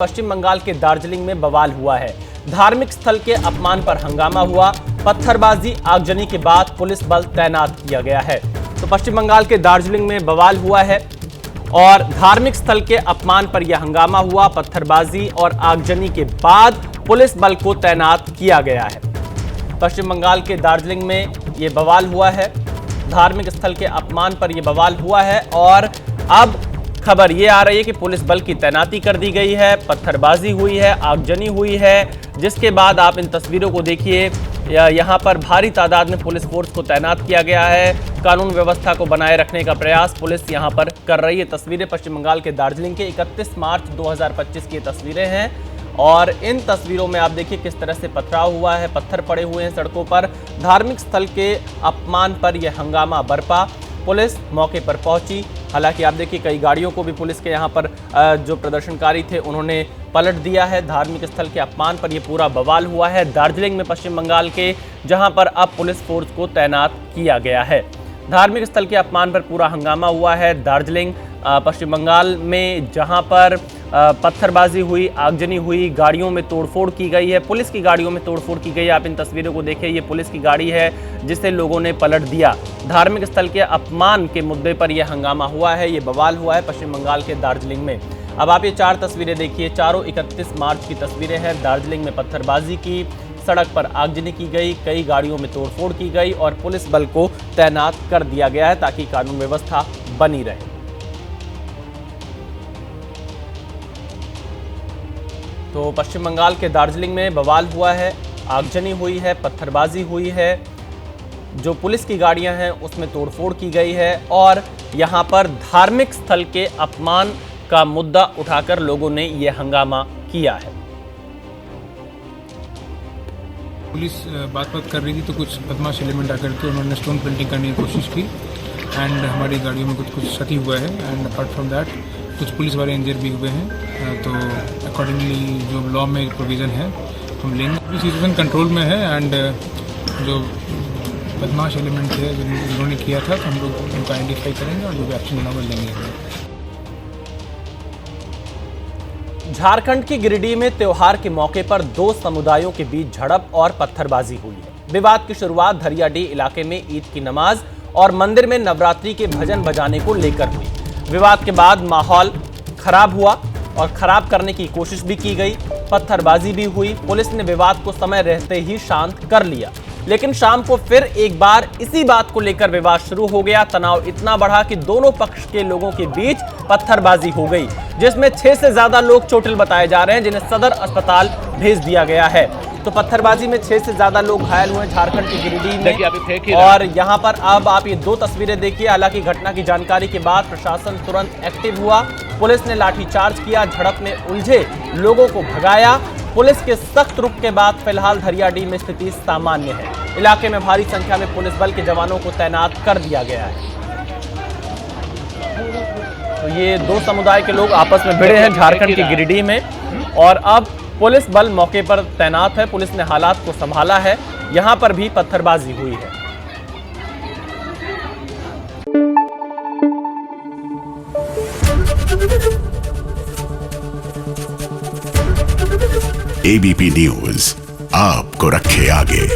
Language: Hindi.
पश्चिम बंगाल के दार्जिलिंग में बवाल हुआ है। धार्मिक स्थल के अपमान पर हंगामा हुआ। पत्थरबाजी, आगजनी के बाद पुलिस बल तैनात किया गया है। तो पश्चिम बंगाल के दार्जिलिंग में बवाल हुआ है और धार्मिक स्थल के अपमान पर यह हंगामा हुआ। पत्थरबाजी और आगजनी के बाद पुलिस बल को तैनात किया गया है। पश्चिम बंगाल के दार्जिलिंग में यह बवाल हुआ है। धार्मिक स्थल के अपमान पर यह बवाल हुआ है और अब खबर ये आ रही है कि पुलिस बल की तैनाती कर दी गई है। पत्थरबाजी हुई है, आगजनी हुई है, जिसके बाद आप इन तस्वीरों को देखिए। यहाँ पर भारी तादाद में पुलिस फोर्स को तैनात किया गया है। कानून व्यवस्था को बनाए रखने का प्रयास पुलिस यहाँ पर कर रही है। तस्वीरें पश्चिम बंगाल के दार्जिलिंग के 31 मार्च 2025 की तस्वीरें हैं और इन तस्वीरों में आप देखिए किस तरह से पथराव हुआ है, पत्थर पड़े हुए हैं सड़कों पर। धार्मिक स्थल के अपमान पर यह हंगामा बरपा। पुलिस मौके पर पहुंची। हालांकि आप देखिए कई गाड़ियों को भी पुलिस के यहाँ पर जो प्रदर्शनकारी थे उन्होंने पलट दिया है। धार्मिक स्थल के अपमान पर यह पूरा बवाल हुआ है दार्जिलिंग में, पश्चिम बंगाल के, जहां पर अब पुलिस फोर्स को तैनात किया गया है। धार्मिक स्थल के अपमान पर पूरा हंगामा हुआ है दार्जिलिंग पश्चिम बंगाल में, जहां पर पत्थरबाजी हुई, आगजनी हुई, गाड़ियों में तोड़फोड़ की गई है। पुलिस की गाड़ियों में तोड़फोड़ की गई है। आप इन तस्वीरों को देखिए, ये पुलिस की गाड़ी है जिसे लोगों ने पलट दिया। धार्मिक स्थल के अपमान के मुद्दे पर यह हंगामा हुआ है, ये बवाल हुआ है पश्चिम बंगाल के दार्जिलिंग में। अब आप ये चार तस्वीरें देखिए, चारों 31 मार्च की तस्वीरें हैं। दार्जिलिंग में पत्थरबाजी की, सड़क पर आगजनी की गई, कई गाड़ियों में तोड़फोड़ की गई और पुलिस बल को तैनात कर दिया गया है ताकि कानून व्यवस्था बनी रहे। तो पश्चिम बंगाल के दार्जिलिंग में बवाल हुआ है, आगजनी हुई है, पत्थरबाजी हुई है, जो पुलिस की गाड़ियां हैं उसमें तोड़फोड़ की गई है और यहां पर धार्मिक स्थल के अपमान का मुद्दा उठाकर लोगों ने यह हंगामा किया है। पुलिस बात कर रही थी तो कुछ बदमाश एलिमेंट आकर के उन्होंने स्टोन पेल्टिंग करने की कोशिश की एंड हमारी गाड़ियों में कुछ क्षति हुआ है एंड अपार्ट फ्रॉम दैट कुछ पुलिस वाले इंजर भी हुए हैं। तो अकॉर्डिंगली जो लॉ में प्रोविज़न है हम लेंगे। सिचुएशन कंट्रोल में है एंड जो बदमाश एलिमेंट है जिन्होंने किया था तो हम लोग उनको आइडेंटिफाई करेंगे और जो भी एक्शन लेना वो लेंगे। झारखंड की गिरिडीह में त्योहार के मौके पर दो समुदायों के बीच झड़प और पत्थरबाजी हुई है। विवाद की शुरुआत धरियाडीह इलाके में ईद की नमाज और मंदिर में नवरात्रि के भजन बजाने को लेकर हुई। विवाद के बाद माहौल खराब हुआ और खराब करने की कोशिश भी की गई, पत्थरबाजी भी हुई। पुलिस ने विवाद को समय रहते ही शांत कर लिया, लेकिन शाम को फिर एक बार इसी बात को लेकर विवाद शुरू हो गया। तनाव इतना बढ़ा कि दोनों पक्ष के लोगों के बीच पत्थरबाजी हो गई, जिसमें 6 से ज्यादा लोग चोटिल बताए जा रहे हैं, जिन्हें सदर अस्पताल भेज दिया गया है। तो पत्थरबाजी में 6 से ज्यादा लोग घायल हुए झारखंड के गिरिडीह में। और यहां पर अब आप ये दो तस्वीरें देखिए। हालांकि घटना की जानकारी के बाद प्रशासन तुरंत एक्टिव हुआ। पुलिस ने लाठीचार्ज किया, झड़प में उलझे लोगों को भगाया। पुलिस के सख्त रुख के बाद फिलहाल धरियाडीह में स्थिति सामान्य है। इलाके में भारी संख्या में पुलिस बल के जवानों को तैनात कर दिया गया है। तो ये दो समुदाय के लोग आपस में भिड़े हैं झारखंड के गिरिडीह में और अब पुलिस बल मौके पर तैनात है। पुलिस ने हालात को संभाला है। यहां पर भी पत्थरबाजी हुई है। एबीपी न्यूज आपको रखे आगे।